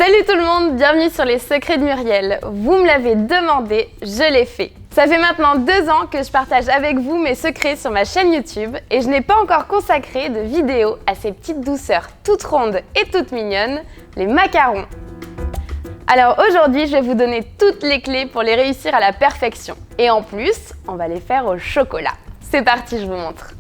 Salut tout le monde, bienvenue sur les secrets de Muriel. Vous me l'avez demandé, je l'ai fait. Ça fait maintenant 2 ans que je partage avec vous mes secrets sur ma chaîne YouTube et je n'ai pas encore consacré de vidéo à ces petites douceurs toutes rondes et toutes mignonnes, les macarons. Alors aujourd'hui, je vais vous donner toutes les clés pour les réussir à la perfection. Et en plus, on va les faire au chocolat. C'est parti, je vous montre.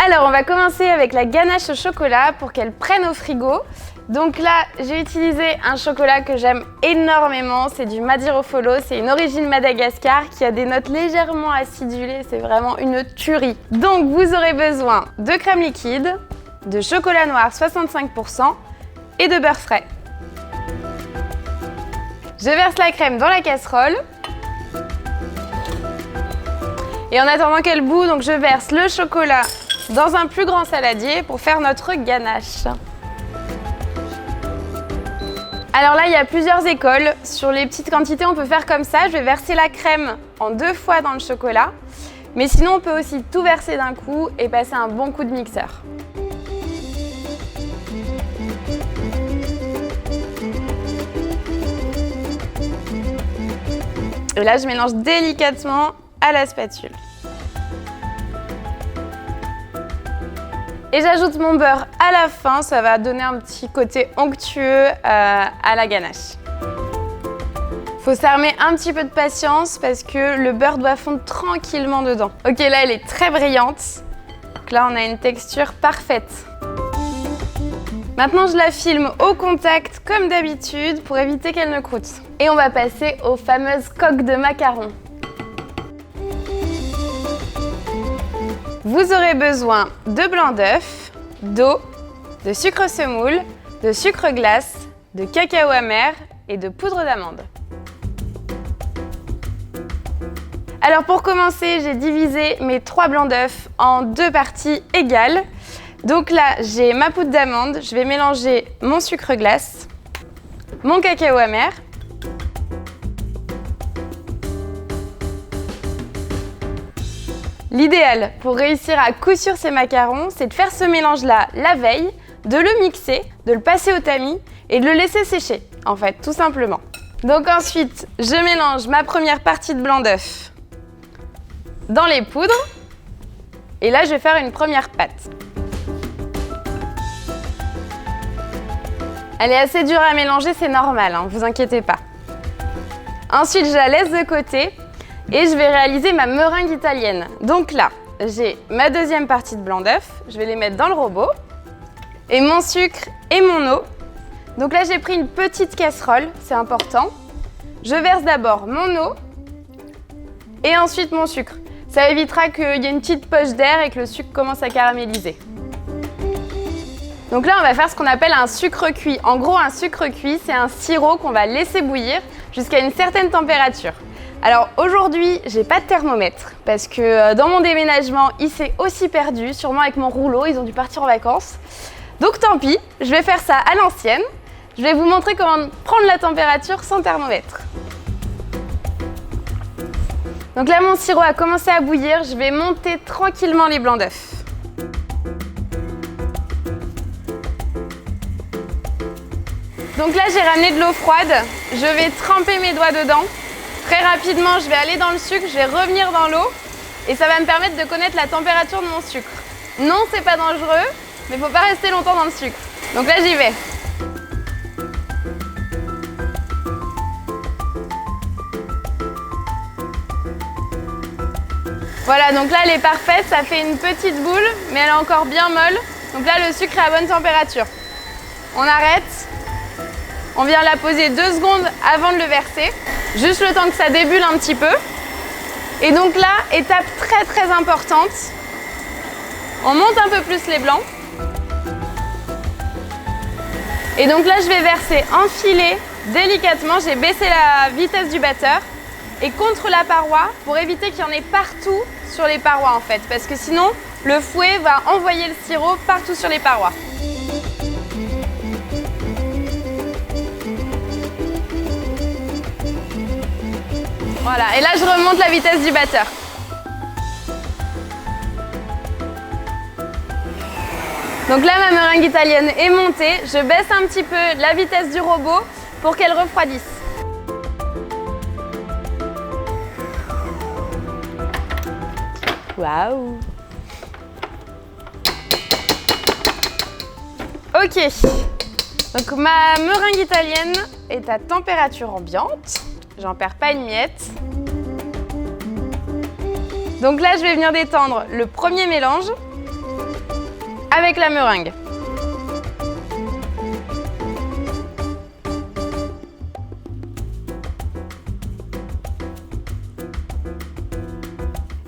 Alors, on va commencer avec la ganache au chocolat pour qu'elle prenne au frigo. Donc là, j'ai utilisé un chocolat que j'aime énormément, c'est du Madirofolo, c'est une origine Madagascar qui a des notes légèrement acidulées, c'est vraiment une tuerie. Donc vous aurez besoin de crème liquide, de chocolat noir 65% et de beurre frais. Je verse la crème dans la casserole. Et en attendant qu'elle bout, donc je verse le chocolat dans un plus grand saladier pour faire notre ganache. Alors là, il y a plusieurs écoles. Sur les petites quantités, on peut faire comme ça. Je vais verser la crème en 2 fois dans le chocolat. Mais sinon, on peut aussi tout verser d'un coup et passer un bon coup de mixeur. Et là, je mélange délicatement à la spatule. Et j'ajoute mon beurre à la fin, ça va donner un petit côté onctueux à la ganache. Faut s'armer un petit peu de patience parce que le beurre doit fondre tranquillement dedans. Ok, là elle est très brillante. Donc là on a une texture parfaite. Maintenant je la filme au contact comme d'habitude pour éviter qu'elle ne croûte. Et on va passer aux fameuses coques de macarons. Vous aurez besoin de blanc d'œuf, d'eau, de sucre semoule, de sucre glace, de cacao amer et de poudre d'amande. Alors pour commencer, j'ai divisé mes 3 blancs d'œuf en 2 parties égales. Donc là, j'ai ma poudre d'amande, je vais mélanger mon sucre glace, mon cacao amer, l'idéal pour réussir à coup sûr ces macarons, c'est de faire ce mélange-là la veille, de le mixer, de le passer au tamis et de le laisser sécher, en fait, tout simplement. Donc ensuite, je mélange ma première partie de blanc d'œuf dans les poudres et là, je vais faire une première pâte. Elle est assez dure à mélanger, c'est normal, hein, vous inquiétez pas. Ensuite, je la laisse de côté. Et je vais réaliser ma meringue italienne. Donc là, j'ai ma deuxième partie de blanc d'œuf. Je vais les mettre dans le robot. Et mon sucre et mon eau. Donc là, j'ai pris une petite casserole, c'est important. Je verse d'abord mon eau et ensuite mon sucre. Ça évitera qu'il y ait une petite poche d'air et que le sucre commence à caraméliser. Donc là, on va faire ce qu'on appelle un sucre cuit. En gros, un sucre cuit, c'est un sirop qu'on va laisser bouillir jusqu'à une certaine température. Alors aujourd'hui, j'ai pas de thermomètre parce que dans mon déménagement, il s'est aussi perdu, sûrement avec mon rouleau, ils ont dû partir en vacances. Donc tant pis, je vais faire ça à l'ancienne. Je vais vous montrer comment prendre la température sans thermomètre. Donc là, mon sirop a commencé à bouillir, je vais monter tranquillement les blancs d'œufs. Donc là, j'ai ramené de l'eau froide, je vais tremper mes doigts dedans. Très rapidement, je vais aller dans le sucre, je vais revenir dans l'eau et ça va me permettre de connaître la température de mon sucre. Non, c'est pas dangereux, mais il ne faut pas rester longtemps dans le sucre. Donc là, j'y vais. Voilà, donc là, elle est parfaite, ça fait une petite boule, mais elle est encore bien molle. Donc là, le sucre est à bonne température. On arrête. On vient la poser 2 secondes avant de le verser. Juste le temps que ça débulle un petit peu. Et donc là, étape très importante, on monte un peu plus les blancs. Et donc là, je vais verser en filet délicatement. J'ai baissé la vitesse du batteur et contre la paroi pour éviter qu'il y en ait partout sur les parois en fait. Parce que sinon, le fouet va envoyer le sirop partout sur les parois. Voilà, et là je remonte la vitesse du batteur. Donc là, ma meringue italienne est montée. Je baisse un petit peu la vitesse du robot pour qu'elle refroidisse. Waouh! Ok, donc ma meringue italienne est à température ambiante. J'en perds pas une miette. Donc là, je vais venir détendre le premier mélange avec la meringue.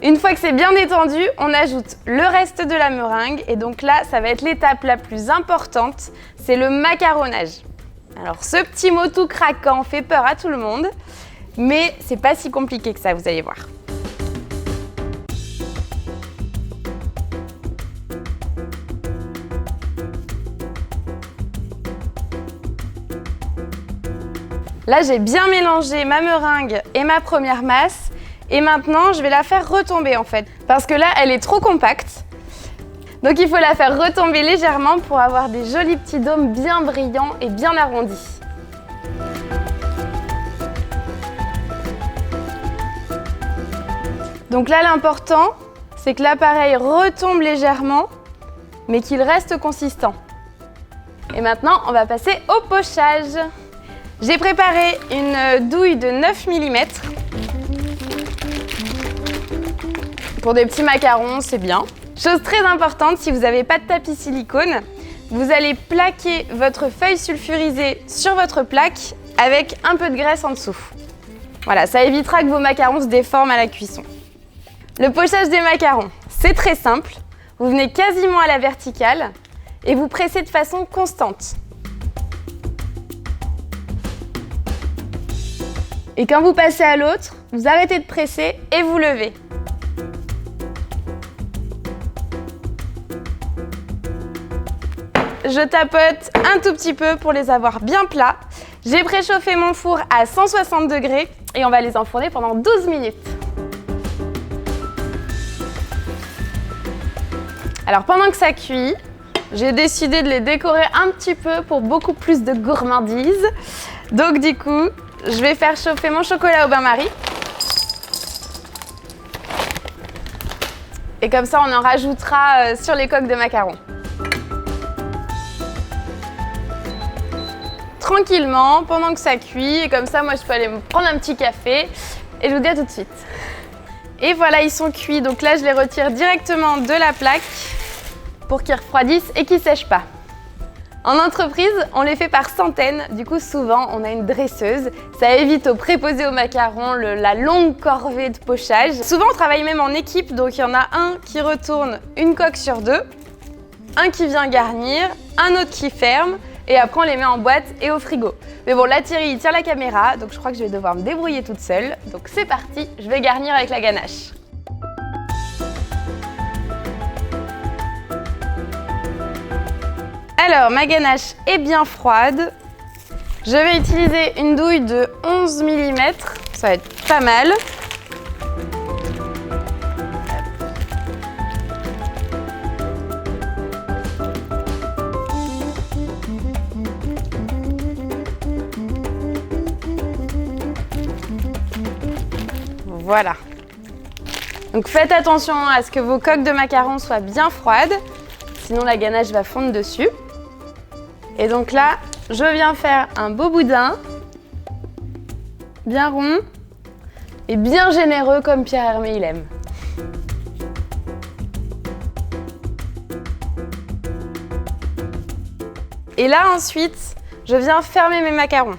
Une fois que c'est bien détendu, on ajoute le reste de la meringue et donc là, ça va être l'étape la plus importante, c'est le macaronnage. Alors ce petit mot tout craquant fait peur à tout le monde, mais c'est pas si compliqué que ça, vous allez voir. Là, j'ai bien mélangé ma meringue et ma première masse. Et maintenant, je vais la faire retomber en fait, parce que là, elle est trop compacte. Donc il faut la faire retomber légèrement pour avoir des jolis petits dômes bien brillants et bien arrondis. Donc là, l'important, c'est que l'appareil retombe légèrement, mais qu'il reste consistant. Et maintenant, on va passer au pochage. J'ai préparé une douille de 9 mm. Pour des petits macarons, c'est bien. Chose très importante, si vous n'avez pas de tapis silicone, vous allez plaquer votre feuille sulfurisée sur votre plaque avec un peu de graisse en dessous. Voilà, ça évitera que vos macarons se déforment à la cuisson. Le pochage des macarons, c'est très simple. Vous venez quasiment à la verticale et vous pressez de façon constante. Et quand vous passez à l'autre, vous arrêtez de presser et vous levez. Je tapote un tout petit peu pour les avoir bien plats. J'ai préchauffé mon four à 160 degrés et on va les enfourner pendant 12 minutes. Alors pendant que ça cuit, j'ai décidé de les décorer un petit peu pour beaucoup plus de gourmandise. Donc du coup, je vais faire chauffer mon chocolat au bain-marie. Et comme ça, on en rajoutera sur les coques de macarons. Tranquillement, pendant que ça cuit, et comme ça, moi, je peux aller me prendre un petit café. Et je vous dis à tout de suite. Et voilà, ils sont cuits. Donc là, je les retire directement de la plaque pour qu'ils refroidissent et qu'ils ne sèchent pas. En entreprise, on les fait par centaines, du coup souvent on a une dresseuse. Ça évite aux préposés aux macarons la longue corvée de pochage. Souvent on travaille même en équipe, donc il y en a un qui retourne une coque sur deux, un qui vient garnir, un autre qui ferme, et après on les met en boîte et au frigo. Mais bon, là Thierry il tient la caméra, donc je crois que je vais devoir me débrouiller toute seule. Donc c'est parti, je vais garnir avec la ganache. Alors, ma ganache est bien froide. Je vais utiliser une douille de 11 mm, ça va être pas mal. Voilà. Donc faites attention à ce que vos coques de macarons soient bien froides, sinon la ganache va fondre dessus. Et donc là, je viens faire un beau boudin, bien rond et bien généreux comme Pierre Hermé il aime. Et là ensuite, je viens fermer mes macarons.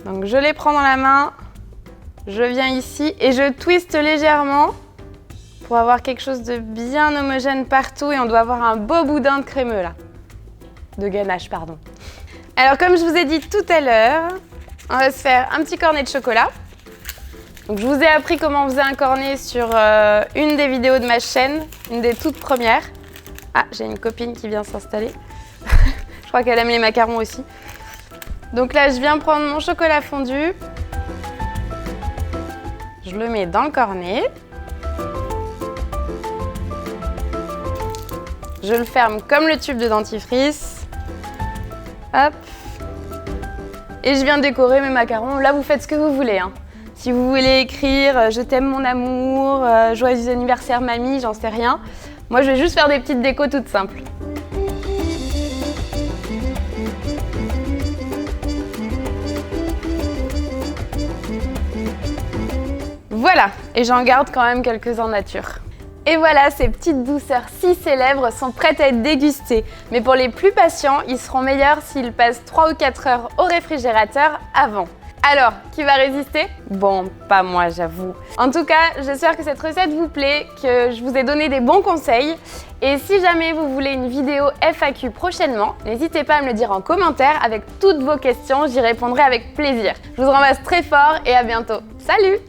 Donc je les prends dans la main, je viens ici et je twiste légèrement pour avoir quelque chose de bien homogène partout et on doit avoir un beau boudin de crémeux là. De ganache, pardon. Alors comme je vous ai dit tout à l'heure, on va se faire un petit cornet de chocolat. Donc je vous ai appris comment on faisait un cornet sur une des vidéos de ma chaîne, une des toutes premières. Ah, j'ai une copine qui vient s'installer. Je crois qu'elle aime les macarons aussi. Donc là, je viens prendre mon chocolat fondu. Je le mets dans le cornet. Je le ferme comme le tube de dentifrice. Hop. Et je viens décorer mes macarons. Là, vous faites ce que vous voulez, hein. Si vous voulez écrire « Je t'aime mon amour »,« Joyeux anniversaire mamie », j'en sais rien. Moi, je vais juste faire des petites décos toutes simples. Voilà, et j'en garde quand même quelques en nature. Et voilà, ces petites douceurs si célèbres sont prêtes à être dégustées. Mais pour les plus patients, ils seront meilleurs s'ils passent 3 ou 4 heures au réfrigérateur avant. Alors, qui va résister? Bon, pas moi, j'avoue. En tout cas, j'espère que cette recette vous plaît, que je vous ai donné des bons conseils. Et si jamais vous voulez une vidéo FAQ prochainement, n'hésitez pas à me le dire en commentaire avec toutes vos questions, j'y répondrai avec plaisir. Je vous embrasse très fort et à bientôt. Salut!